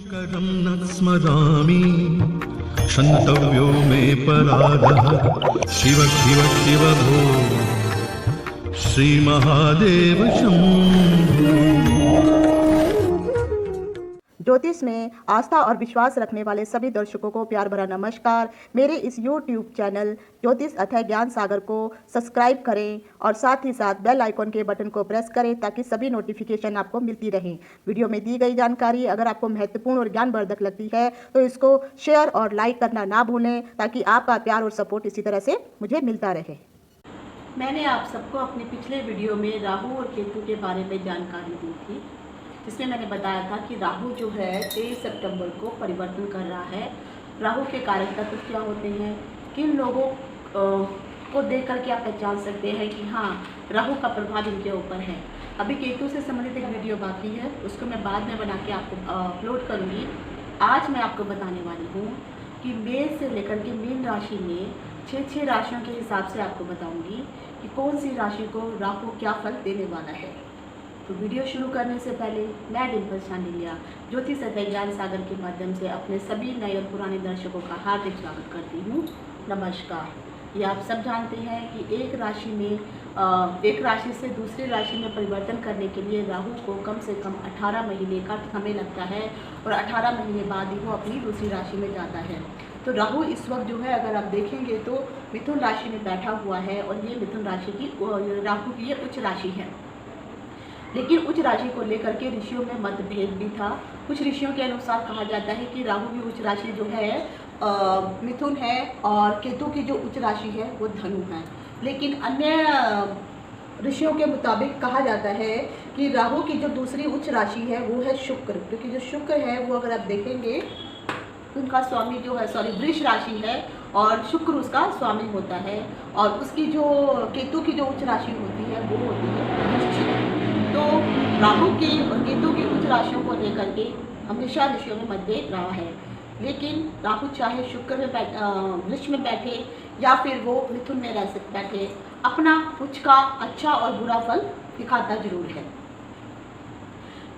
शङ्करं न स्मरामि क्षन्तव्यो मे पराधः शिव शिव शिव भो श्रीमहादेव शम्भो। ज्योतिष में आस्था और विश्वास रखने वाले सभी दर्शकों को प्यार भरा नमस्कार। मेरे इस YouTube चैनल ज्योतिष अथय ज्ञान सागर को सब्सक्राइब करें और साथ ही साथ बेल आइकॉन के बटन को प्रेस करें ताकि सभी नोटिफिकेशन आपको मिलती रहें। वीडियो में दी गई जानकारी अगर आपको महत्वपूर्ण और ज्ञानवर्धक लगती है तो इसको शेयर और लाइक करना ना भूलें ताकि आपका प्यार और सपोर्ट इसी तरह से मुझे मिलता रहे। मैंने आप सबको अपने पिछले वीडियो में राहु और केतु के बारे में जानकारी दी थी, जिसमें मैंने बताया था कि राहु जो है 23 सितंबर को परिवर्तन कर रहा है। राहु के कारक तत्व क्या होते हैं, किन लोगों को देख करके आप पहचान सकते हैं कि हाँ राहु का प्रभाव इनके ऊपर है। अभी केतु से संबंधित एक वीडियो बाकी है, उसको मैं बाद में बना के आपको अपलोड करूँगी। आज मैं आपको बताने वाली हूँ कि मेष से लेकर के मीन राशि में 6 राशियों के हिसाब से आपको बताऊँगी कि कौन सी राशि को राहु क्या फल देने वाला है। तो वीडियो शुरू करने से पहले मैं डिम्पल शांडिल्या ज्योतिष अथय ज्ञान सागर के माध्यम से अपने सभी नए और पुराने दर्शकों का हार्दिक स्वागत करती हूँ। नमस्कार। ये आप सब जानते हैं कि एक राशि से दूसरी राशि में परिवर्तन करने के लिए राहु को कम से कम 18 महीने का समय लगता है और 18 महीने बाद ही वो अपनी दूसरी राशि में जाता है। तो राहु इस वक्त जो है अगर आप देखेंगे तो मिथुन राशि में बैठा हुआ है और ये मिथुन राशि की राहु की ये उच्च राशि है। लेकिन उच्च राशि को लेकर के ऋषियों में मतभेद भी था। कुछ ऋषियों के अनुसार कहा जाता है कि राहु की उच्च राशि जो है मिथुन है और केतु की जो उच्च राशि है वो धनु है। लेकिन अन्य ऋषियों के मुताबिक कहा जाता है कि राहु की जो दूसरी उच्च राशि है वो है शुक्र, क्योंकि जो शुक्र है वो अगर आप देखेंगे उनका स्वामी जो है वृष राशि है और शुक्र उसका स्वामी होता है और उसकी जो केतु की जो उच्च राशि होती है वो होती है वृश्चिक। तो राहु की और केतु की उच्च राशियों को लेकर के हमेशा ऋषियों में मतभेद रहा है। लेकिन राहु चाहे शुक्र में वृष में बैठे या फिर वो मिथुन में बैठे, अपना कुछ का अच्छा और बुरा फल दिखाता जरूर है।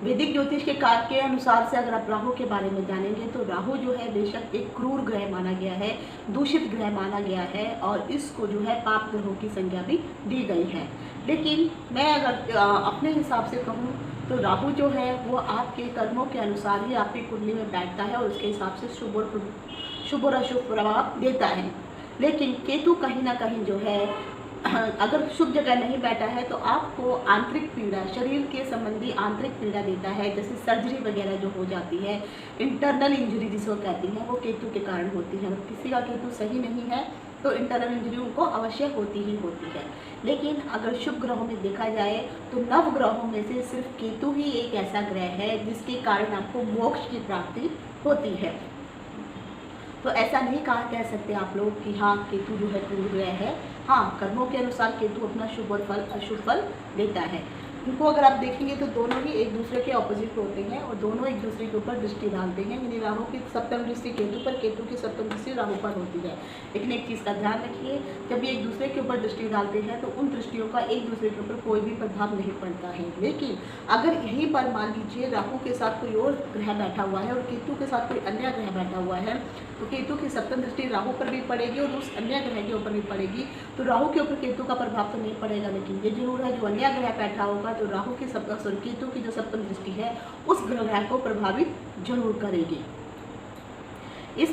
वैदिक ज्योतिष के अनुसार से अगर आप राहु के बारे में जानेंगे तो राहु जो है बेशक एक क्रूर ग्रह माना गया है, दूषित ग्रह माना गया है और इसको जो है पाप ग्रहों की संज्ञा भी दी गई है। लेकिन मैं अगर अपने हिसाब से कहूँ तो राहु जो है वो आपके कर्मों के अनुसार ही आपकी कुंडली में बैठता है और उसके हिसाब से शुभ और अशुभ प्रभाव देता है। लेकिन केतु कहीं ना कहीं जो है अगर शुभ जगह नहीं बैठा है तो आपको आंतरिक पीड़ा, शरीर के संबंधी आंतरिक पीड़ा देता है, जैसे सर्जरी वगैरह जो हो जाती है, इंटरनल इंजरी जिसको कहती हैं, वो केतु के कारण होती है। अगर किसी का केतु सही नहीं है तो इंटरनल इंजरी उनको अवश्य होती ही होती है। लेकिन अगर शुभ ग्रहों में देखा जाए तो नव ग्रहों में से सिर्फ केतु ही एक ऐसा ग्रह है जिसके कारण आपको मोक्ष की प्राप्ति होती है। तो ऐसा नहीं कह सकते आप लोग कि हाँ केतु जो है क्रूर ग्रह है। हाँ, कर्मों के अनुसार केतु अपना शुभ और फल अशुभ फल देता है। इनको अगर आप देखेंगे तो दोनों ही एक दूसरे के ऑपोजिट होते हैं और दोनों एक दूसरे के ऊपर दृष्टि डालते हैं। यानी राहु की सप्तम दृष्टि केतु पर, केतु की सप्तम दृष्टि राहु पर होती है। लेकिन एक चीज़ का ध्यान रखिए, जब ये एक दूसरे के ऊपर दृष्टि डालते हैं तो उन दृष्टियों का एक दूसरे के ऊपर कोई भी प्रभाव नहीं पड़ता है। लेकिन अगर यहीं पर मान लीजिए राहु के साथ कोई और ग्रह बैठा हुआ है और केतु के साथ कोई अन्य ग्रह बैठा हुआ है तो केतु की सप्तम दृष्टि राहु पर भी पड़ेगी और उस अन्य ग्रह के ऊपर भी पड़ेगी। तो राहु के ऊपर केतु का प्रभाव तो नहीं पड़ेगा, लेकिन ये जरूर है जो अन्य ग्रह बैठा होगा तो राहु की केतु की जो सप्तम दृष्टि है उस ग्रह को प्रभावित जरूर करेगी। इस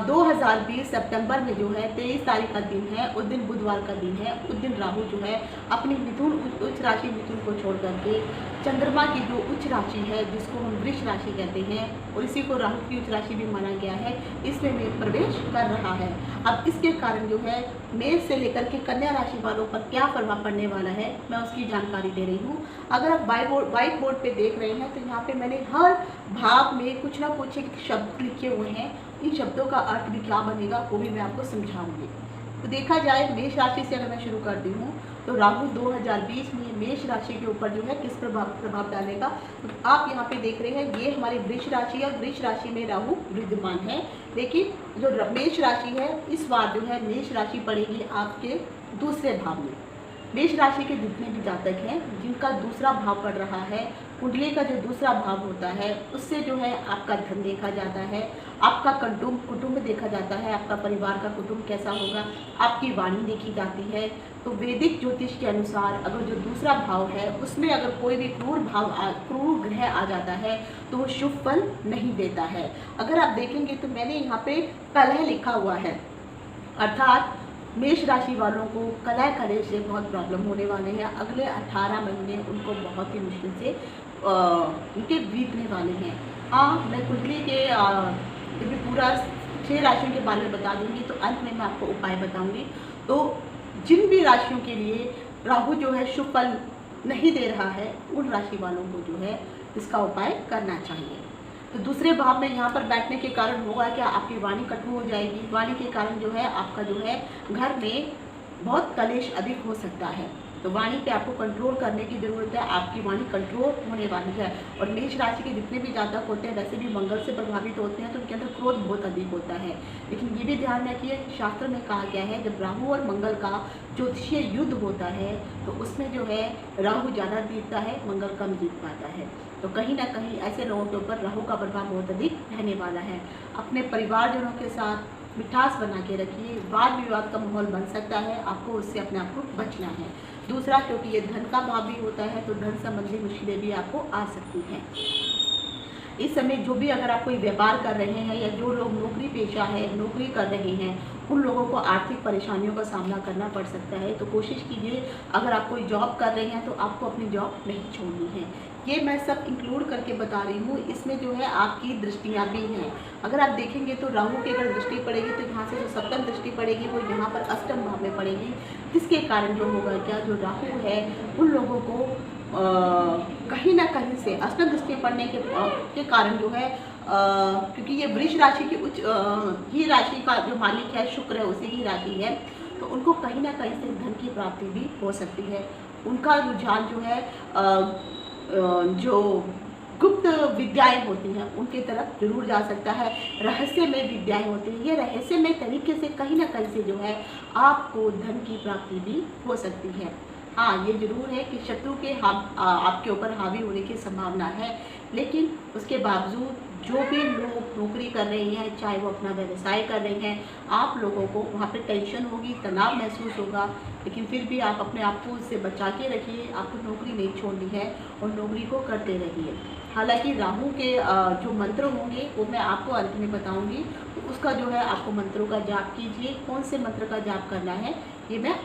2020 सितंबर में जो है 23 तारीख का दिन है, उस दिन बुधवार का दिन है। उस दिन राहु जो है अपनी मिथुन उच्च राशि मिथुन को छोड़ करके चंद्रमा की जो उच्च राशि है जिसको हम वृष राशि कहते हैं और इसी को राहु की उच्च राशि भी माना गया है, इसमें में प्रवेश कर रहा है। अब इसके कारण जो है मेष से लेकर के कन्या राशि वालों पर क्या प्रभाव पड़ने वाला है मैं उसकी जानकारी दे रही हूँ। अगर आप व्हाइट बोर्ड पे देख रहे हैं तो यहाँ पे मैंने हर भाग में कुछ ना कुछ एक शब्द लिखे हुए हैं। इन शब्दों का अर्थ भी क्या बनेगा वो भी मैं आपको समझाऊंगी। तो देखा जाए मेष राशि से अगर मैं शुरू करती हूँ तो राहु 2020 में मेष राशि के ऊपर जो है किस प्रभाव डालेगा। तो आप यहाँ पे देख रहे हैं ये हमारी वृष राशि है, वृष राशि में राहु विद्यमान है। लेकिन जो मेष राशि है इस बार जो है मेष राशि पड़ेगी आपके दूसरे भाव में। मेष राशि के जितने भी जातक हैं जिनका दूसरा भाव पड़ रहा है कुंडली का जो दूसरा भाव होता है उससे जो है आपका धन देखा जाता है, आपका कुटुंब देखा जाता है, आपका परिवार का कुटुंब कैसा होगा, आपकी वाणी देखी जाती है। तो वैदिक ज्योतिष के अनुसार अगर जो दूसरा भाव है उसमें अगर कोई भी क्रूर ग्रह आ जाता है तो वो शुभ फल नहीं देता है। अगर आप देखेंगे तो मैंने यहाँ पे कलह लिखा हुआ है, अर्थात मेष राशि वालों को कलह से बहुत प्रॉब्लम होने वाले हैं। अगले 18 महीने उनको बहुत ही मुश्किल से उनके बीतने वाले हैं। हाँ, मैं कुंडली के पूरा 6 राशियों के बारे में बता दूंगी, तो अंत में मैं आपको उपाय बताऊंगी। तो जिन भी राशियों के लिए राहु जो है शुभ फल नहीं दे रहा है, उन राशि वालों को जो है इसका उपाय करना चाहिए। तो दूसरे भाव में यहाँ पर बैठने के कारण होगा क्या, आपकी वाणी कटु हो जाएगी। वाणी के कारण जो है आपका जो है घर में बहुत कलेश अधिक हो सकता है। तो वाणी पे आपको कंट्रोल करने की ज़रूरत है, आपकी वाणी कंट्रोल होने वाली है। और मेष राशि के जितने भी जातक होते हैं वैसे भी मंगल से प्रभावित होते हैं, तो उनके अंदर क्रोध बहुत अधिक होता है। लेकिन ये भी ध्यान रखिए कि शास्त्र में कहा गया है जब राहु और मंगल का ज्योतिषीय युद्ध होता है तो उसमें जो है राहु ज़्यादा जीतता है, मंगल कम जीत पाता है। तो कहीं ना कहीं ऐसे लोगों के ऊपर राहु का प्रभाव बहुत अधिक रहने वाला है। अपने परिवारजनों के साथ मिठास बना के रखिए, वाद विवाद का माहौल बन सकता है, आपको उससे अपने आप को बचना है। दूसरा, क्योंकि ये धन का भाव भी होता है तो धन संबंधी मुश्किलें भी आपको आ सकती हैं। इस समय जो भी अगर आप कोई व्यापार कर रहे हैं या जो लोग नौकरी पेशा है, नौकरी कर रहे हैं, उन लोगों को आर्थिक परेशानियों का सामना करना पड़ सकता है। तो कोशिश कीजिए, अगर आप कोई जॉब कर रहे हैं तो आपको अपनी जॉब नहीं छोड़नी है। ये मैं सब इंक्लूड करके बता रही हूँ। इसमें जो है आपकी दृष्टियाँ भी हैं। अगर आप देखेंगे तो राहु की अगर दृष्टि पड़ेगी तो यहाँ से जो सप्तम दृष्टि पड़ेगी वो यहाँ पर अष्टम भाव में पड़ेगी, जिसके कारण जो होगा क्या, जो राहु है उन लोगों को कहीं ना कहीं से अष्टम दृष्टि पड़ने के कारण जो है क्योंकि ये वृष राशि की ही राशि का जो मालिक है शुक्र है, उसी की राशि है, तो उनको कहीं ना कहीं से धन की प्राप्ति भी हो सकती है। उनका रुझान जो है जो गुप्त विद्याएं होती हैं उनकी तरफ जरूर जा सकता है। रहस्यमय विद्याएं होती हैं, ये रहस्यमय तरीके से कहीं ना कहीं से जो है आपको धन की प्राप्ति भी हो सकती है। हाँ, ये जरूर है कि शत्रु के आपके ऊपर हावी होने की संभावना है, लेकिन उसके बावजूद जो भी लोग नौकरी कर रहे हैं, चाहे वो अपना व्यवसाय कर रहे हैं, आप लोगों को वहाँ पे टेंशन होगी, तनाव महसूस होगा, लेकिन फिर भी आप अपने आप को उससे बचा के रखिए। आपको नौकरी नहीं छोड़नी है और नौकरी को करते रहिए। हालांकि राहु के जो मंत्र होंगे वो मैं आपको अंत में बताऊंगी, तो उसका जो है आपको मंत्रों का जाप कीजिए। कौन से मंत्र का जाप करना है ये मैं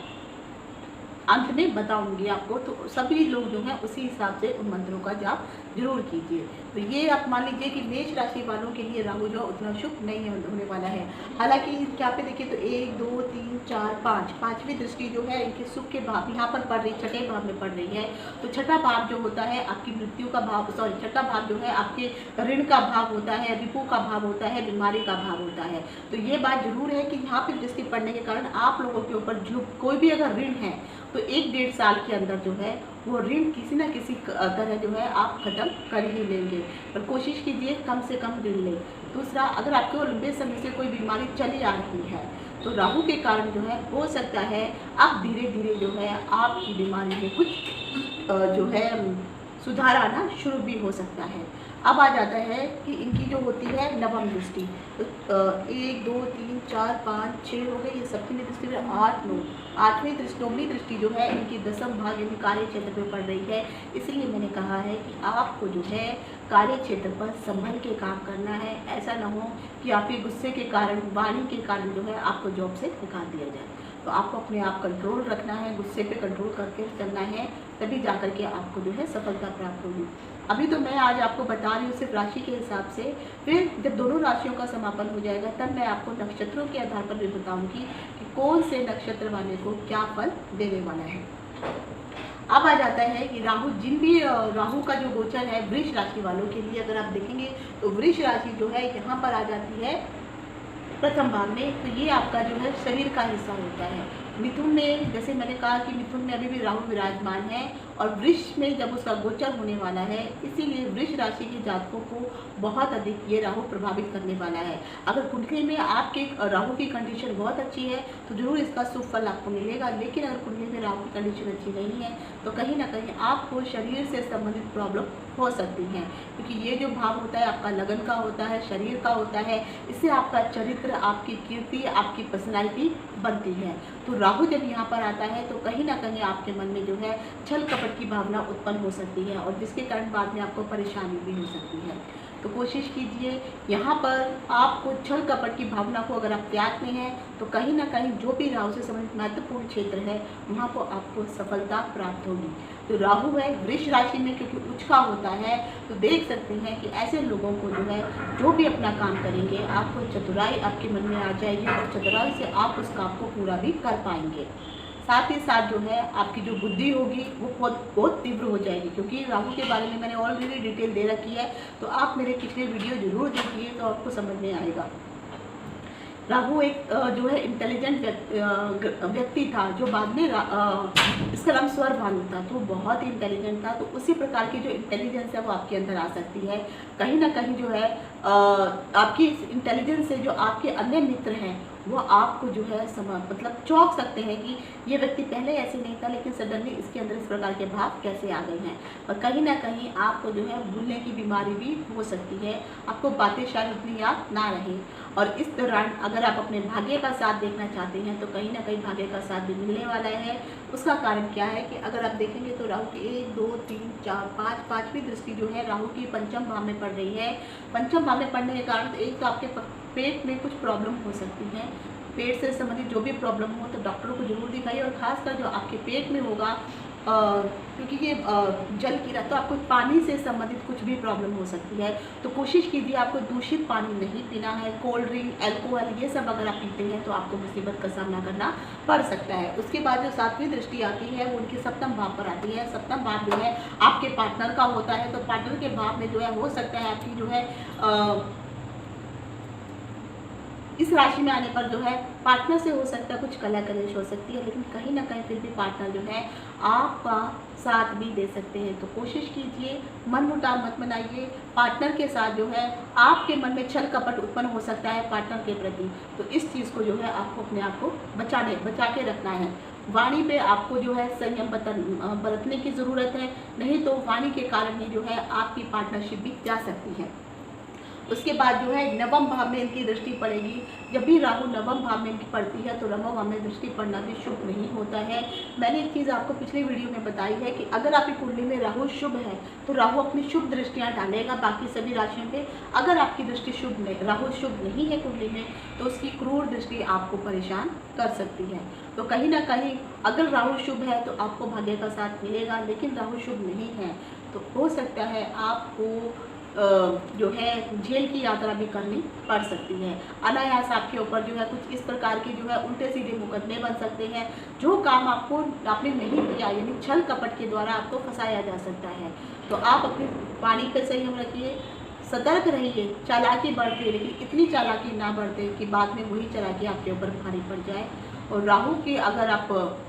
अंत में बताऊंगी आपको, तो सभी लोग जो हैं उसी हिसाब से उन मंत्रों का जाप जरूर कीजिए। तो ये आप मान लीजिए कि मेष राशि वालों के लिए राहु जो उतना शुभ नहीं होने वाला है। हालांकि क्या पे देखिए तो 1 2 3 4 5 पांचवी दृष्टि जो है इनके सुख के भाव यहाँ पर पड़ रही, छठे भाव में पड़ रही है। तो छठा भाव जो होता है आपकी मृत्यु का भाव, छठा भाव जो है आपके ऋण का भाव होता है, रिपू का भाव होता है, बीमारी का भाव होता है। तो ये बात जरूर है कि यहाँ पर दृष्टि पड़ने के कारण आप लोगों के ऊपर जो कोई भी अगर ऋण है तो 1-1.5 साल के अंदर जो है वो ऋण किसी न किसी तरह जो है आप ख़त्म कर ही लेंगे, पर कोशिश कीजिए कम से कम ऋण लें। दूसरा, अगर आपको लंबे समय से कोई बीमारी चली आ रही है तो राहु के कारण जो है हो सकता है अब धीरे धीरे जो है आपकी बीमारी में कुछ जो है सुधार आना शुरू भी हो सकता है। अब आ जाता है कि इनकी जो होती है नवम दृष्टि, 1 2 3 4 5 6 हो गई, ये सप्तमी दृष्टि में 8 9, 8वीं दृष्टि, 9वीं दृष्टि जो है इनकी दसम भाग यानी कार्य क्षेत्र में पड़ रही है। इसलिए मैंने कहा है कि आपको जो है कार्य क्षेत्र पर संभल के काम करना है। ऐसा ना हो कि आपके गुस्से के कारण, वाणी के कारण जो है आपको जॉब से निकाल दिया जाए। तो आपको अपने आप कंट्रोल रखना है, गुस्से पे कंट्रोल करके चलना है, तभी जाकर के आपको जो है सफलता प्राप्त होगी। अभी तो मैं आज आपको बता रही हूँ सिर्फ राशि के हिसाब से, फिर जब दोनों राशियों का समापन हो जाएगा तब मैं आपको नक्षत्रों के आधार पर भी बताऊंगी कि कौन से नक्षत्र वाले को क्या फल देने वाला है। अब आ जाता है कि राहु का जो गोचर है वृष राशि वालों के लिए अगर आप देखेंगे तो वृष राशि जो है यहाँ पर आ जाती है प्रथम भाव में। तो ये आपका जो है शरीर का हिस्सा होता है। मिथुन में जैसे मैंने कहा कि मिथुन में अभी भी राहु विराजमान है और वृष में जब उसका गोचर होने वाला है, इसीलिए वृष राशि के जातकों को बहुत अधिक ये राहु प्रभावित करने वाला है। अगर कुंडली में आपके राहु की कंडीशन बहुत अच्छी है तो जरूर इसका शुभ फल आपको मिलेगा, लेकिन अगर कुंडली में राहु की कंडीशन अच्छी नहीं है तो कहीं ना कहीं आपको शरीर से संबंधित प्रॉब्लम हो सकती हैं, क्योंकि ये जो भाव होता है आपका लगन का होता है, शरीर का होता है, इससे आपका चरित्र, आपकी कीर्ति, आपकी पर्सनालिटी बनती है। तो राहु जब यहाँ पर आता है तो कहीं ना कहीं आपके मन में जो है छल कपट की भावना उत्पन्न हो सकती है और जिसके कारण बाद में आपको परेशानी भी हो सकती है। तो कोशिश कीजिए यहाँ पर आपको छल कपट की भावना को अगर आप त्यागते हैं तो कहीं ना कहीं जो भी राहु से संबंधित महत्वपूर्ण क्षेत्र है वहाँ पर आपको सफलता प्राप्त होगी। तो राहु है वृष राशि में, क्योंकि उच्च का होता है, तो देख सकते हैं कि ऐसे लोगों को जो है जो भी अपना काम करेंगे आपको चतुराई आपके मन में आ जाएगी और चतुराई से आप उस काम को पूरा भी कर पाएंगे। साथ ही साथ जो है आपकी जो बुद्धि होगी वो बहुत तीव्र हो जाएगी, क्योंकि राहु के बारे में मैंने ऑलरेडी डिटेल दे रखी है, तो आप मेरे पिछले वीडियो जरूर देखिए तो आपको समझ में आएगा। राहु एक जो है इंटेलिजेंट व्यक्ति था, जो बाद में इसका नाम स्वरभानु था, तो बहुत ही इंटेलिजेंट था। तो उसी प्रकार की जो इंटेलिजेंस है वो आपके अंदर आ सकती है। कहीं ना कहीं जो है आपकी इस इंटेलिजेंस से जो आपके अन्य मित्र हैं वो आपको जो है मतलब चौंक सकते हैं कि ये व्यक्ति पहले ऐसे नहीं था, लेकिन सडनली इसके अंदर इस प्रकार के भाव कैसे आ गए हैं। और कहीं ना कहीं आपको जो है भूलने की बीमारी भी हो सकती है, आपको बातें शायद उतनी याद ना रहे। और इस दौरान अगर आप अपने भाग्य का साथ देखना चाहते हैं तो कहीं ना कहीं भाग्य का साथ भी मिलने वाला है। उसका कारण क्या है कि अगर आप देखेंगे तो राहु की 1 2 3 4 5 पाँचवीं दृष्टि जो है राहु की पंचम भाव में पड़ रही है। पंचम भाव में पड़ने के कारण तो एक तो आपके पेट में कुछ प्रॉब्लम हो सकती है, पेट से संबंधित जो भी प्रॉब्लम हो तो डॉक्टर को जरूर दिखाइए। और खासकर जो आपके पेट में होगा क्योंकि ये जल की तो आपको पानी से संबंधित कुछ भी प्रॉब्लम हो सकती है, तो कोशिश कीजिए आपको दूषित पानी नहीं पीना है। कोल्ड ड्रिंक, अल्कोहल ये सब अगर आप पीते हैं तो आपको मुसीबत का सामना करना पड़ सकता है। उसके बाद जो 7वीं दृष्टि आती है वो उनके सप्तम भाव पर आती है। सप्तम भाव जो है आपके पार्टनर का होता है, तो पार्टनर के भाव में जो है हो सकता है आपकी जो है इस राशि में आने पर जो है पार्टनर से हो सकता है कुछ कला कलेश हो सकती है, लेकिन कहीं ना कहीं फिर भी पार्टनर जो है आपका साथ भी दे सकते हैं। तो कोशिश कीजिए, मन मुटाव मत बनाइए। पार्टनर के साथ जो है आपके मन में छल कपट उत्पन्न हो सकता है पार्टनर के प्रति, तो इस चीज़ को जो है आपको अपने आप को बचा के रखना है। वाणी पे आपको जो है संयम बरतने की ज़रूरत है, नहीं तो वाणी के कारण ही जो है आपकी पार्टनरशिप भी जा सकती है। उसके बाद जो है नवम भाव में इनकी दृष्टि पड़ेगी। जब भी राहु नवम भाव में इनकी पड़ती है तो नवम भाव में दृष्टि पड़ना भी शुभ नहीं होता है। मैंने एक चीज़ आपको पिछले वीडियो में बताई है कि अगर आपकी कुंडली में राहु शुभ है तो राहु अपनी शुभ दृष्टियां डालेगा बाकी सभी राशियों पे। अगर आपकी दृष्टि शुभ नहीं, राहु शुभ नहीं है कुंडली में, तो उसकी क्रूर दृष्टि आपको परेशान कर सकती है। तो कहीं ना कहीं अगर राहु शुभ है तो आपको भाग्य का साथ मिलेगा, लेकिन राहु शुभ नहीं है तो हो सकता है आपको जो है जेल की यात्रा भी करनी पड़ सकती है। अनायास आपके ऊपर जो है कुछ इस प्रकार के जो है उल्टे सीधे मुकदमे बन सकते हैं। जो काम आपने नहीं किया, यानी छल कपट के द्वारा आपको फंसाया जा सकता है। तो आप अपनी वाणी पर संयम रखिए, सतर्क रहिए, चालाकी बढ़ती है लेकिन इतनी चालाकी ना बढ़ते कि बाद में वही चालाकी आपके ऊपर भारी पड़ जाए। और राहु की अगर आप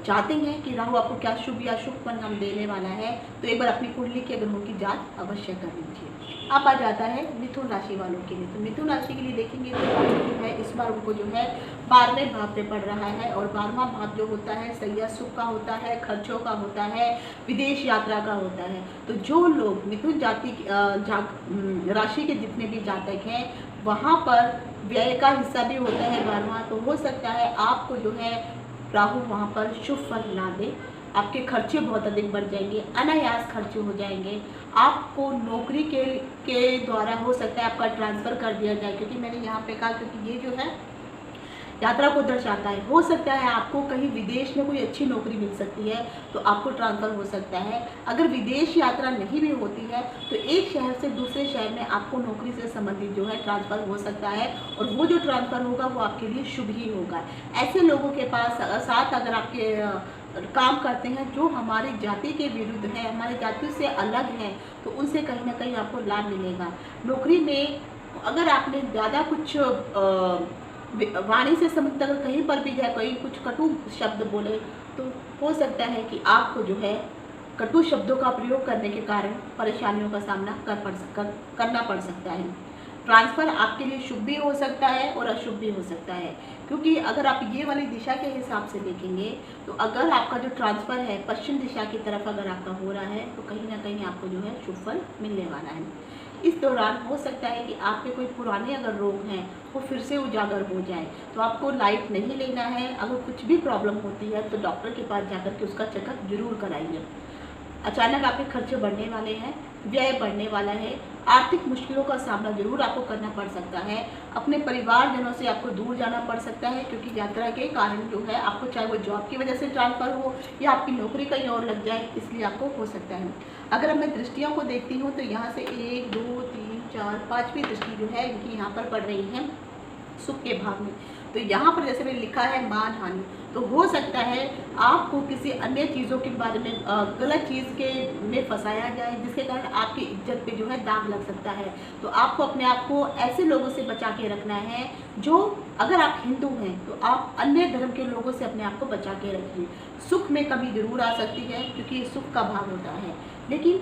चाहते हैं कि राहु आपको क्या शुभ या शुभ परिणाम देने वाला है तो एक बार अपनी कुंडली के ग्रहों की जांच अवश्य कर लीजिए। अब आ जाता है मिथुन राशि वालों के लिए। तो मिथुन राशि के लिए देखेंगे तो जो है इस बार उनको जो है 12वें भाव पे पड़ रहा है, और 12वां भाव जो होता है सैया सुख का होता है, खर्चों का होता है, विदेश यात्रा का होता है। तो जो लोग मिथुन राशि के जितने भी जातक हैं वहाँ पर व्यय का हिस्सा भी होता है 12वां, तो हो सकता है आपको जो है राहु वहाँ पर शुभ फल ना दे। आपके खर्चे बहुत अधिक बढ़ जाएंगे, अनायास खर्चे हो जाएंगे। आपको नौकरी के द्वारा हो सकता है आपका ट्रांसफ़र कर दिया जाए, क्योंकि मैंने यहाँ पे कहा क्योंकि ये जो है यात्रा को दर्शाता है। हो सकता है आपको कहीं विदेश में कोई अच्छी नौकरी मिल सकती है तो आपको ट्रांसफ़र हो सकता है। अगर विदेश यात्रा नहीं भी होती है तो एक शहर से दूसरे शहर में आपको नौकरी से संबंधित जो है ट्रांसफ़र हो सकता है, और वो जो ट्रांसफ़र होगा वो आपके लिए शुभ ही होगा। ऐसे लोगों के पास साथ अगर आपके काम करते हैं जो हमारी जाति के विरुद्ध है, हमारी जाति से अलग हैं, तो उनसे कहीं ना कहीं आपको लाभ मिलेगा। नौकरी में अगर आपने ज़्यादा कुछ वाणी से संबंधित अगर कहीं पर भी जाए, कोई कुछ कटु शब्द बोले, तो हो सकता है कि आपको जो है कटु शब्दों का प्रयोग करने के कारण परेशानियों का सामना करना पड़ सकता है। ट्रांसफ़र आपके लिए शुभ भी हो सकता है और अशुभ भी हो सकता है, क्योंकि अगर आप ये वाली दिशा के हिसाब से देखेंगे तो अगर आपका जो ट्रांसफ़र है पश्चिम दिशा की तरफ अगर आपका हो रहा है तो कहीं ना कहीं आपको जो है शुभ फल मिलने वाला है। इस दौरान हो सकता है कि आपके कोई पुराने अगर रोग हैं वो फिर से उजागर हो जाए, तो आपको लाइट नहीं लेना है। अगर कुछ भी प्रॉब्लम होती है तो डॉक्टर के पास जाकर के उसका चेकअप जरूर कराइए। अचानक आपके खर्चे बढ़ने वाले हैं, व्यय बढ़ने वाला है, आर्थिक मुश्किलों का सामना जरूर आपको करना पड़ सकता है। अपने परिवारजनों से आपको दूर जाना पड़ सकता है, क्योंकि यात्रा के कारण जो है आपको, चाहे वो जॉब की वजह से ट्रांसफ़र हो या आपकी नौकरी कहीं और लग जाए, इसलिए आपको हो सकता है। अगर मैं दृष्टियों को देखती हूँ तो यहाँ से 1 2 3 4 5वीं दृष्टि जो है इनकी यहाँ पर पड़ रही है सुख के भाव में। तो यहाँ पर जैसे मैंने लिखा है मान हानि, तो हो सकता है आपको किसी अन्य चीज़ों के बारे में गलत चीज़ के में फंसाया जाए, जिसके कारण आपकी इज्जत पे जो है दाग लग सकता है। तो आपको अपने आप को ऐसे लोगों से बचा के रखना है जो, अगर आप हिंदू हैं तो आप अन्य धर्म के लोगों से अपने आप को बचा के रखिए। सुख में कमी जरूर आ सकती है क्योंकि ये सुख का भाव होता है, लेकिन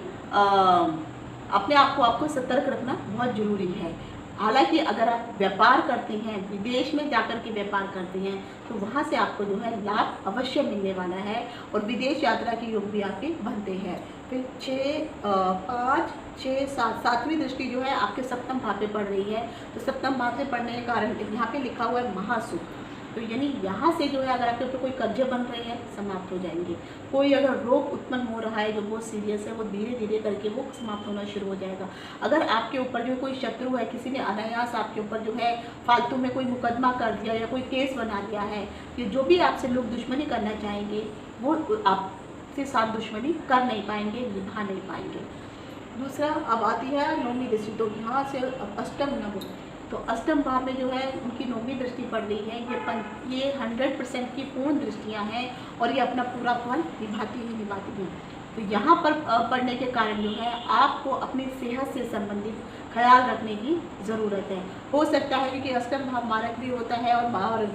अपने आप को आपको सतर्क रखना बहुत ज़रूरी है। हालांकि अगर आप व्यापार करते हैं, विदेश में जाकर के व्यापार करते हैं, तो वहाँ से आपको जो है लाभ अवश्य मिलने वाला है और विदेश यात्रा के योग भी आपके बनते हैं। फिर 5 6 7 7वीं दृष्टि जो है आपके सप्तम भाव पे पड़ रही है। तो सप्तम भाव से पड़ने के कारण यहाँ पे लिखा हुआ है महासुख। तो यानी यहाँ से जो है अगर आपके ऊपर कोई कर्जे बन रहे हैं समाप्त हो जाएंगे। कोई अगर रोग उत्पन्न हो रहा है जो बहुत सीरियस है, वो धीरे धीरे करके वो समाप्त होना शुरू हो जाएगा। अगर आपके ऊपर जो कोई शत्रु है, किसी ने अनायास आपके ऊपर जो है फालतू में कोई मुकदमा कर दिया या कोई केस बना दिया है, कि जो भी आपसे लोग दुश्मनी करना चाहेंगे वो आपसे साथ दुश्मनी कर नहीं पाएंगे, निभा नहीं पाएंगे। दूसरा अब आती है 9वीं दृष्टि। तो यहाँ से अष्टम नवम, तो अष्टम भाव में जो है उनकी 9वीं दृष्टि पड़ रही है। ये 100% की पूर्ण दृष्टियां हैं और ये अपना पूरा फल निभाती हैं। तो यहाँ पर पढ़ने के कारण जो है आपको अपनी सेहत से संबंधित ख्याल रखने की ज़रूरत है। हो सकता है क्योंकि अष्टम भाव मारक भी होता है और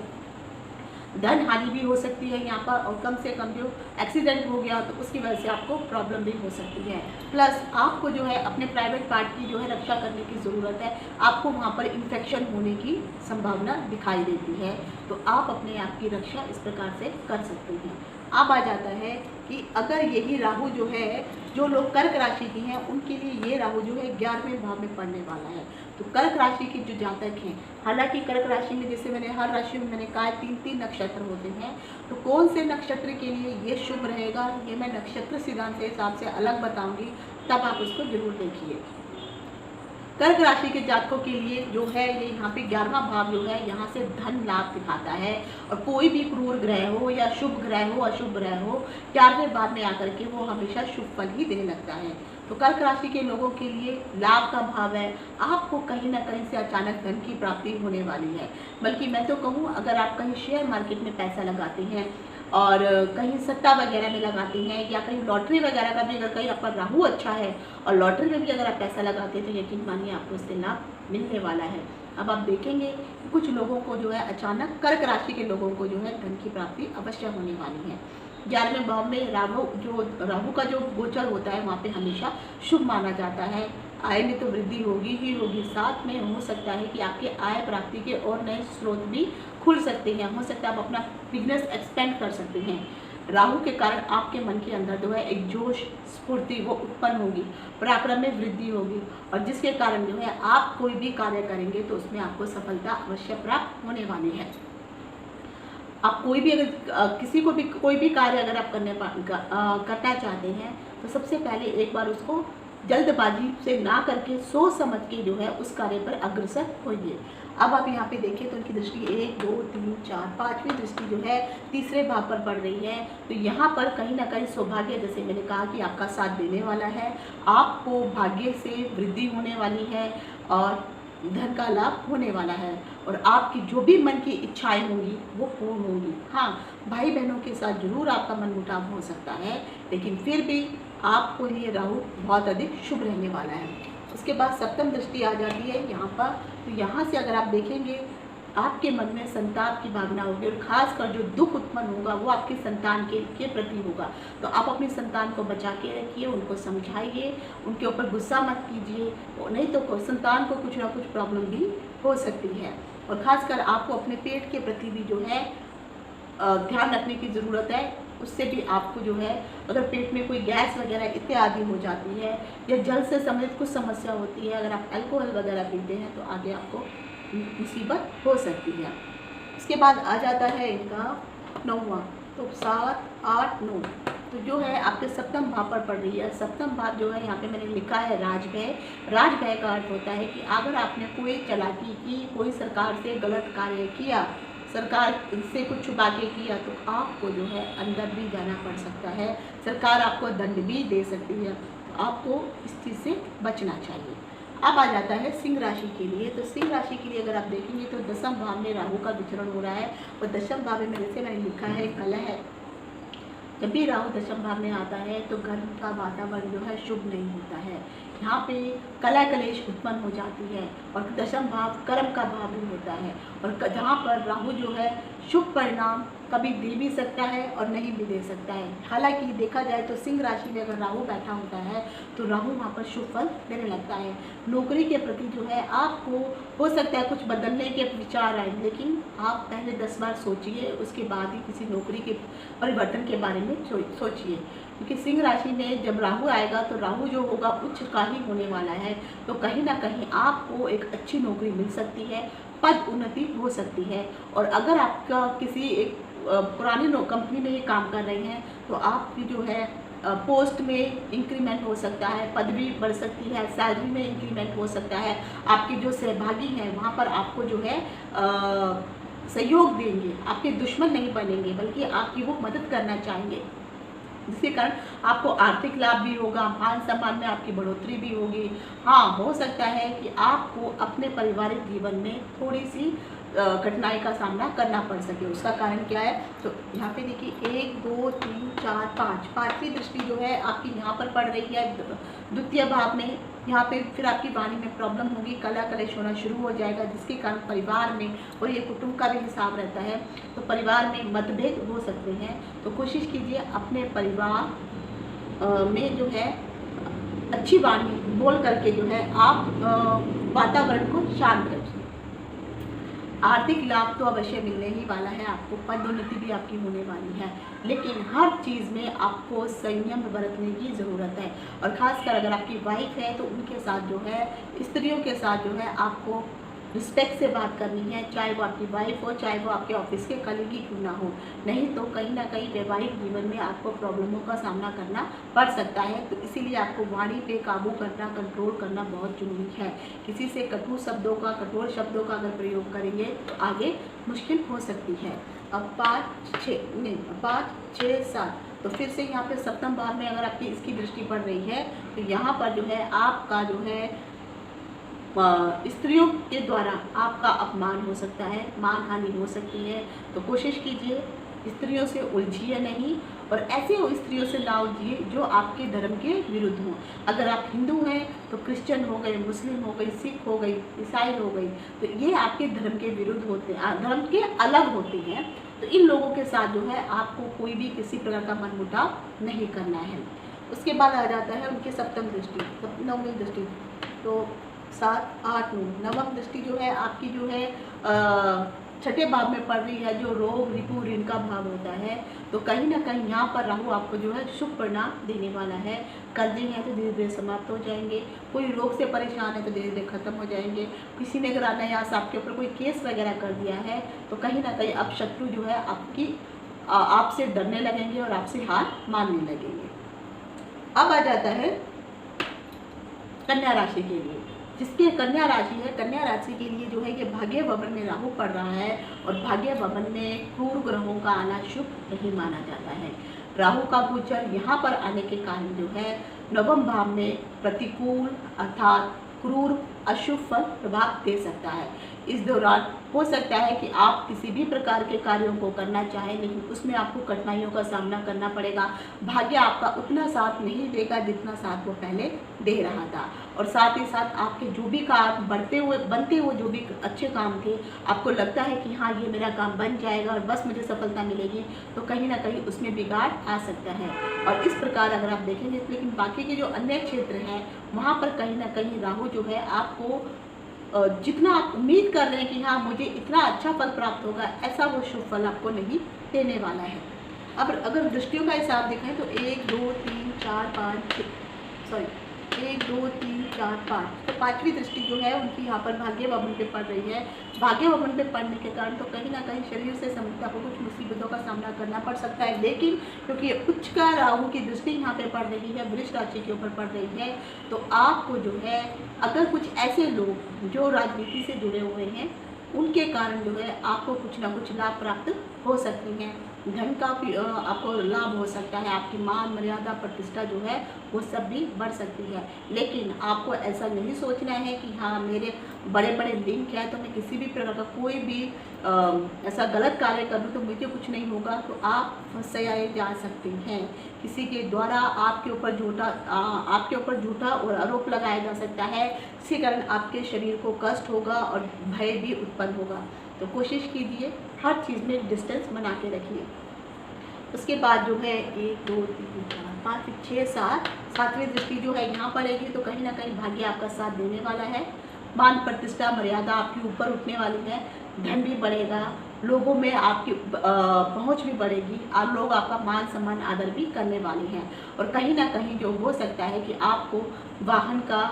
धन हानि भी हो सकती है यहाँ पर, और कम से कम जो एक्सीडेंट हो गया तो उसकी वजह से आपको प्रॉब्लम भी हो सकती है। प्लस आपको जो है अपने प्राइवेट पार्ट की जो है रक्षा करने की ज़रूरत है। आपको वहाँ पर इन्फेक्शन होने की संभावना दिखाई देती है, तो आप अपने आप की रक्षा इस प्रकार से कर सकते हैं। अब आ जाता है कि अगर यही राहु जो है, जो लोग कर्क राशि की हैं उनके लिए ये राहु जो है 11वें भाव में पड़ने वाला है। तो कर्क राशि के जो जातक हैं, हालांकि कर्क राशि में जैसे मैंने हर राशि में मैंने कहा 3-3 नक्षत्र होते हैं, तो कौन से नक्षत्र के लिए ये शुभ रहेगा ये मैं नक्षत्र सिद्धांत के हिसाब से अलग बताऊंगी, तब आप उसको जरूर देखिए। कर्क राशि के जातकों के लिए जो है ये यहाँ पे 11वां भाव जो है यहाँ से धन लाभ दिखाता है, और कोई भी क्रूर ग्रह हो या शुभ ग्रह हो अशुभ ग्रह हो 11वें भाव में आकर के वो हमेशा शुभ फल ही देने लगता है। तो कर्क राशि के लोगों के लिए लाभ का भाव है। आपको कहीं ना कहीं से अचानक धन की प्राप्ति होने वाली है। बल्कि मैं तो कहूँ अगर आप कहीं शेयर मार्केट में पैसा लगाते हैं और कहीं सट्टा वगैरह में लगाते हैं या कहीं लॉटरी वगैरह का भी, अगर कहीं आपका राहु अच्छा है और लॉटरी में भी अगर आप पैसा लगाते हैं तो यकीन मानिए आपको उससे लाभ मिलने वाला है। अब आप देखेंगे कि कुछ लोगों को जो है अचानक कर्क राशि के लोगों को जो है धन की प्राप्ति अवश्य होने वाली है। 11वें भाव में राहु का जो गोचर होता है वहाँ पे हमेशा शुभ माना जाता है। आय में तो वृद्धि होगी ही होगी, साथ में हो सकता है कि आपके आय प्राप्ति के और नए स्रोत भी खुल सकते हैं। हो सकता है आप अपना बिजनेस एक्सपेंड कर सकते हैं। राहु के कारण आपके मन के अंदर जो है एक जोश स्फूर्ति वो उत्पन्न होगी, पराक्रम में वृद्धि होगी, और जिसके कारण जो है आप कोई भी कार्य करेंगे तो उसमें आपको सफलता अवश्य प्राप्त होने वाली है। आप कोई भी अगर किसी को भी कोई भी कार्य अगर आप करना चाहते हैं तो सबसे पहले एक बार उसको जल्दबाजी से ना करके सोच समझ के जो है उस कार्य पर अग्रसर होइए। अब आप यहाँ पे देखिए तो उनकी दृष्टि 1 2 3 4 5वीं दृष्टि जो है तीसरे भाव पर पड़ रही है। तो यहाँ पर कहीं ना कहीं सौभाग्य, जैसे मैंने कहा कि आपका साथ देने वाला है, आपको भाग्य से वृद्धि होने वाली है और धन का लाभ होने वाला है, और आपकी जो भी मन की इच्छाएं होंगी वो पूर्ण होंगी। हाँ, भाई बहनों के साथ जरूर आपका मनमुटाव हो सकता है, लेकिन फिर भी आपको ये राहु बहुत अधिक शुभ रहने वाला है। उसके बाद सप्तम दृष्टि आ जाती है यहाँ पर। तो यहाँ से अगर आप देखेंगे आपके मन में संताप की भावना होगी और खासकर जो दुख उत्पन्न होगा वो आपकी संतान के प्रति होगा। तो आप अपनी संतान को बचा के रखिए, उनको समझाइए, उनके ऊपर गुस्सा मत कीजिए, नहीं तो संतान को कुछ ना कुछ प्रॉब्लम भी हो सकती है। और ख़ासकर आपको अपने पेट के प्रति भी जो है ध्यान रखने की ज़रूरत है। उससे भी आपको जो है अगर पेट में कोई गैस वगैरह इत्यादि हो जाती है या जल से संबंधित कुछ समस्या होती है, अगर आप अल्कोहल वगैरह पीते हैं तो आगे आपको मुसीबत हो सकती है। इसके बाद आ जाता है इनका 9वां, तो 7, 8, 9 तो जो है आपके सप्तम भाव पर पड़ रही है। सप्तम भाव जो है यहाँ पे मैंने लिखा है राजव्यय। राजव्यय का अर्थ होता है कि अगर आपने कोई चालाकी की, कोई सरकार से गलत कार्य किया, सरकार से कुछ छुपा के किया, तो आपको जो है अंदर भी जाना पड़ सकता है, सरकार आपको दंड भी दे सकती है। तो आपको इस चीज़ से बचना चाहिए। अब आ जाता है सिंह राशि के लिए। तो सिंह राशि के लिए अगर आप देखेंगे तो दशम भाव में राहु का विचरण हो रहा है और दशम भाव में जैसे मैंने लिखा है कलह है। जब भी राहु दशम भाव में आता है तो घर का वातावरण जो है शुभ नहीं होता है। यहाँ पे कलह कलेश उत्पन्न हो जाती है और दशम भाव कर्म का भाव भी होता है और जहाँ पर राहु जो है शुभ परिणाम कभी दे भी सकता है और नहीं भी दे सकता है। हालांकि देखा जाए तो सिंह राशि में अगर राहु बैठा होता है तो राहु वहाँ पर शुभ फल देने लगता है। नौकरी के प्रति जो है आपको हो सकता है कुछ बदलने के विचार आए, लेकिन आप पहले 10 बार सोचिए, उसके बाद ही किसी नौकरी के परिवर्तन के बारे में सोचिए। क्योंकि सिंह राशि में जब राहु आएगा तो राहु जो होगा उच्च का ही होने वाला है, तो कहीं ना कहीं आपको एक अच्छी नौकरी मिल सकती है, पद उन्नति हो सकती है। और अगर आपका किसी एक पुरानी कंपनी में ही काम कर रहे हैं तो आपकी जो है पोस्ट में इंक्रीमेंट हो सकता है, पदवी बढ़ सकती है, सैलरी में इंक्रीमेंट हो सकता है। आपके जो सहभागी हैं वहाँ पर आपको जो है सहयोग देंगे, आपके दुश्मन नहीं बनेंगे बल्कि आपकी वो मदद करना चाहेंगे, जिसके कारण आपको आर्थिक लाभ भी होगा, मान सम्मान में आपकी बढ़ोतरी भी होगी। हाँ, हो सकता है कि आपको अपने पारिवारिक जीवन में थोड़ी सी कठिनाई का सामना करना पड़ सके। उसका कारण क्या है, तो यहाँ पे देखिए 1, 2, 3, 4, 5 पांचवी दृष्टि जो है आपकी यहाँ पर पड़ रही है द्वितीय भाव में। यहाँ पे फिर आपकी वाणी में प्रॉब्लम होगी, कलह कलेश होना शुरू हो जाएगा, जिसके कारण परिवार में, और ये कुटुंब का भी हिसाब रहता है, तो परिवार में मतभेद हो सकते हैं। तो कोशिश कीजिए अपने परिवार में जो है अच्छी वाणी बोल करके जो है आप वातावरण को शांत रखिए। आर्थिक लाभ तो अवश्य मिलने ही वाला है, आपको पदोन्नति भी आपकी होने वाली है, लेकिन हर चीज़ में आपको संयम बरतने की ज़रूरत है। और ख़ासकर अगर आपकी वाइफ है तो उनके साथ जो है, स्त्रियों के साथ जो है आपको रिस्पेक्ट से बात करनी है, चाहे वो आपकी वाइफ हो, चाहे वो आपके ऑफिस के कलीग ही क्यों ना हो। नहीं तो कहीं ना कहीं वैवाहिक जीवन में आपको प्रॉब्लमों का सामना करना पड़ सकता है। तो इसीलिए आपको वाणी पे काबू करना, कंट्रोल करना बहुत जरूरी है। किसी से कटु शब्दों का, कठोर शब्दों का अगर प्रयोग करेंगे तो आगे मुश्किल हो सकती है। अब 5, 6, 7 तो फिर से यहाँ पे सप्तम भाव में अगर आपकी इसकी दृष्टि पड़ रही है तो यहाँ पर जो है आपका जो है स्त्रियों के द्वारा आपका अपमान हो सकता है, मान हानि हो सकती है। तो कोशिश कीजिए स्त्रियों से उलझिए नहीं और ऐसे स्त्रियों से ना उलझिए जो आपके धर्म के विरुद्ध हों। अगर आप हिंदू हैं तो क्रिश्चियन हो गए, मुस्लिम हो गई, सिख हो गई, ईसाई हो गई, तो ये आपके धर्म के विरुद्ध होते हैं, धर्म के अलग होते हैं। तो इन लोगों के साथ जो है आपको कोई भी किसी प्रकार का मनमुटाव नहीं करना है। उसके बाद आ जाता है उनकी सप्तम दृष्टि, नवमी दृष्टि। तो 7, 8, 9 नवम दृष्टि जो है आपकी जो है छठे भाव में पड़ रही है, जो रोग रिपु ऋण का भाव होता है। तो कहीं ना कहीं यहाँ पर राहु आपको जो है शुभ परिणाम देने वाला है। कर्जे हैं तो धीरे धीरे समाप्त हो जाएंगे, कोई रोग से परेशान है तो धीरे धीरे खत्म हो जाएंगे। किसी ने अगर अनायास आपके ऊपर कोई केस वगैरह कर दिया है तो कहीं ना कहीं अब शत्रु जो है आपसे डरने लगेंगे और आपसे हार मानने लगेंगे। अब आ जाता है कन्या राशि के लिए, जिसकी कन्या राशि है। कन्या राशि के लिए जो है ये भाग्य भवन में राहु पड़ रहा है और भाग्य भवन में क्रूर ग्रहों का आना शुभ नहीं माना जाता है। राहु का गोचर यहाँ पर आने के कारण जो है नवम भाव में प्रतिकूल अर्थात क्रूर अशुभ फल प्रभाव दे सकता है। इस दौरान हो सकता है कि आप किसी भी प्रकार के कार्यों को करना चाहें, लेकिन उसमें आपको कठिनाइयों का सामना करना पड़ेगा। भाग्य आपका उतना साथ नहीं देगा जितना साथ वो पहले दे रहा था। और साथ ही साथ आपके जो भी काम बनते हुए जो भी अच्छे काम थे, आपको लगता है कि हाँ ये मेरा काम बन जाएगा और बस मुझे सफलता मिलेगी, तो कहीं ना कहीं उसमें बिगाड़ आ सकता है। और इस प्रकार अगर आप देखेंगे, लेकिन बाकी के जो अन्य क्षेत्र हैं वहाँ पर कहीं ना कहीं राहु जो है आपको जितना आप उम्मीद कर रहे हैं कि हाँ मुझे इतना अच्छा फल प्राप्त होगा, ऐसा वो शुभ फल आपको नहीं देने वाला है। अब अगर दृष्टियों का हिसाब देखें तो 1 2 3 4 5 सॉरी 1 2 3 4 5, तो पांचवी दृष्टि जो है उनकी यहाँ पर भाग्य भवन पे पड़ रही है। भाग्य भवन पे पड़ने के कारण तो कहीं ना कहीं शरीर से संबंधित आपको कुछ मुसीबतों का सामना करना पड़ सकता है, लेकिन क्योंकि उच्च का राहु की दृष्टि यहाँ पे पड़ रही है, वृष राशि के ऊपर पड़ रही है, तो आपको जो है अगर कुछ ऐसे लोग जो राजनीति से जुड़े हुए हैं उनके कारण जो है आपको कुछ ना कुछ लाभ प्राप्त हो सकती हैं। धन का भी आपको लाभ हो सकता है, आपकी मान मर्यादा प्रतिष्ठा जो है वो सब भी बढ़ सकती है। लेकिन आपको ऐसा नहीं सोचना है कि हाँ मेरे बड़े बड़े लिंक है तो मैं किसी भी प्रकार का कोई भी ऐसा गलत कार्य करूँ तो मुझे कुछ नहीं होगा, तो आप फंसाए जा सकते हैं। किसी के द्वारा आपके ऊपर झूठा और आरोप लगाया जा सकता है, इसी कारण आपके शरीर को कष्ट होगा और भय भी उत्पन्न होगा। तो कोशिश कीजिए हर चीज़ में डिस्टेंस बना के रखिए। उसके बाद जो है 1 2 3 4 5 6 7 सातवीं दृष्टि जो है यहाँ पड़ेगी, तो कहीं ना कहीं भाग्य आपका साथ देने वाला है। मान प्रतिष्ठा मर्यादा आपकी ऊपर उठने वाली है, धन भी बढ़ेगा, लोगों में आपकी पहुंच भी बढ़ेगी और लोग आपका मान सम्मान आदर भी करने वाले हैं। और कहीं ना कहीं जो हो सकता है कि आपको वाहन का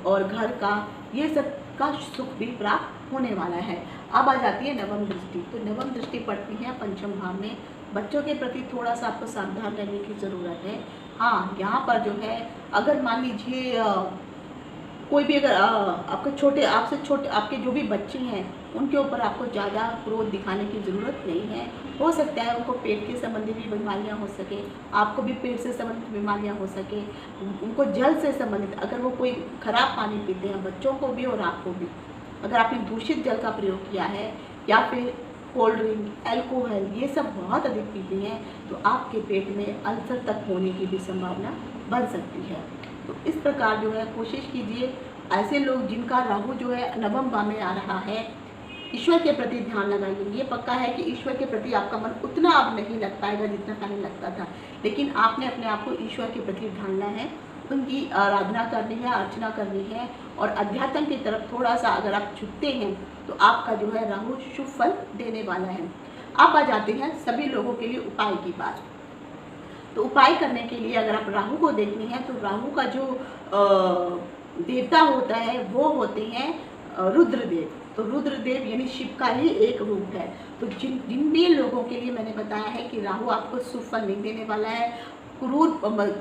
और घर का ये सब का सुख भी प्राप्त होने वाला है। अब आ जाती है नवम दृष्टि। तो नवम दृष्टि पड़ती है पंचम भाव में। बच्चों के प्रति थोड़ा सा आपको सावधान रहने की ज़रूरत है। हाँ, यहाँ पर जो है अगर मान लीजिए कोई भी अगर आपसे छोटे आपके जो भी बच्चे हैं उनके ऊपर आपको ज़्यादा क्रोध दिखाने की ज़रूरत नहीं है। हो सकता है उनको पेट के संबंधित भी बीमारियाँ हो सके, आपको भी पेट से संबंधित बीमारियाँ हो सके, उनको जल से संबंधित अगर वो कोई ख़राब पानी पीते हैं, बच्चों को भी और आपको भी, अगर आपने दूषित जल का प्रयोग किया है या फिर कोल्ड ड्रिंक, एल्कोहल ये सब बहुत अधिक पीते हैं, तो आपके पेट में अल्सर तक होने की भी संभावना बन सकती है। तो इस प्रकार जो है कोशिश कीजिए ऐसे लोग जिनका राहु जो है नवम भाव में आ रहा है, ईश्वर के प्रति ध्यान लगाइए। ये पक्का है कि ईश्वर के प्रति आपका मन उतना अब नहीं लग पाएगा जितना पहले लगता था, लेकिन आपने अपने आप को ईश्वर के प्रति ढालना है, उनकी आराधना करनी है, अर्चना करनी है और अध्यात्म की तरफ थोड़ा सा अगर आप झुकते हैं तो आपका जो है राहु शुभ फल देने वाला है। अब आ जाते हैं सभी लोगों के लिए उपाय की बात। तो उपाय करने के लिए अगर आप राहु को देखनी है तो राहु का जो देवता होता है वो होते हैं रुद्रदेव। तो रुद्रदेव यानी शिव का ही एक रूप है। तो जिन भी लोगों के लिए मैंने बताया है कि राहु आपको शुभ फल नहीं देने वाला है, क्रूर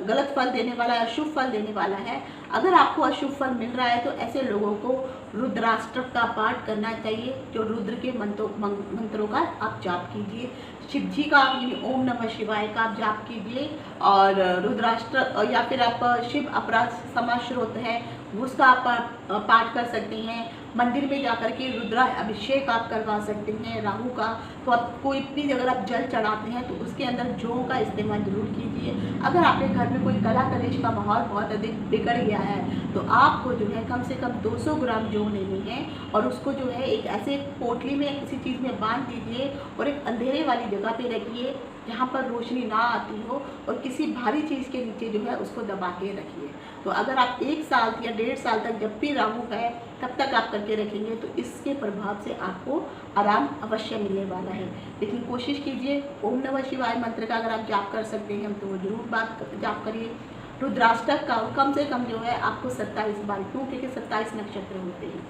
गलत फल देने वाला है, अशुभ फल देने वाला है, अगर आपको अशुभ फल मिल रहा है तो ऐसे लोगों को रुद्राष्टक का पाठ करना चाहिए। जो रुद्र के मंत्रों का आप जाप कीजिए, शिव जी का ओम नमः शिवाय का आप जाप कीजिए और रुद्राष्टक या फिर आप शिव अपराध समाश्रोत है उसका आप पाठ कर सकते हैं। मंदिर में जाकर के रुद्रा अभिषेक आप करवा सकते हैं राहु का। तो आप कोई भी अगर आप जल चढ़ाते हैं तो उसके अंदर जौ का इस्तेमाल जरूर कीजिए। अगर आपके घर में कोई कला कलेश का माहौल बहुत अधिक बिगड़ गया है तो आपको जो है कम से कम 200 ग्राम जौ लेनी है और उसको जो है एक ऐसे पोटली में किसी चीज़ में बांध दीजिए और एक अंधेरे वाली जगह पे रखिए जहाँ पर रोशनी ना आती हो और किसी भारी चीज़ के नीचे जो है उसको दबा के रखिए। तो अगर आप 1 साल या 1.5 साल तक जब भी राहु है तब तक आप करके रखेंगे तो इसके प्रभाव से आपको आराम अवश्य मिलने वाला है। लेकिन कोशिश कीजिए ओम नमः शिवाय मंत्र का अगर आप जाप कर सकते हैं तो वो जरूर जाप करिए। रुद्राष्टक का कम से कम जो है आपको 27 बार, क्योंकि 27 नक्षत्र होते हैं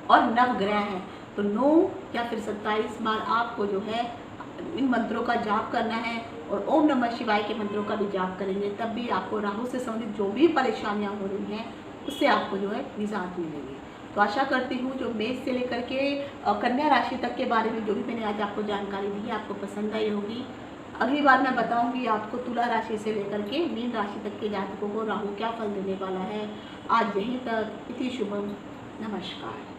और नवग्रह हैं, तो 9 या फिर 27 बार आपको जो है इन मंत्रों का जाप करना है और ओम नमः शिवाय के मंत्रों का भी जाप करेंगे, तब भी आपको राहु से संबंधित जो भी परेशानियां हो रही हैं उससे आपको जो है निजात मिलेगी। तो आशा करती हूँ जो मेष से लेकर के कन्या राशि तक के बारे में जो भी मैंने आज आपको जानकारी दी है आपको पसंद आई होगी। अगली बार मैं बताऊंगी आपको तुला राशि से लेकर के मीन राशि तक के जातकों को राहु क्या फल देने वाला है। आज यहीं तक, इति शुभम, नमस्कार।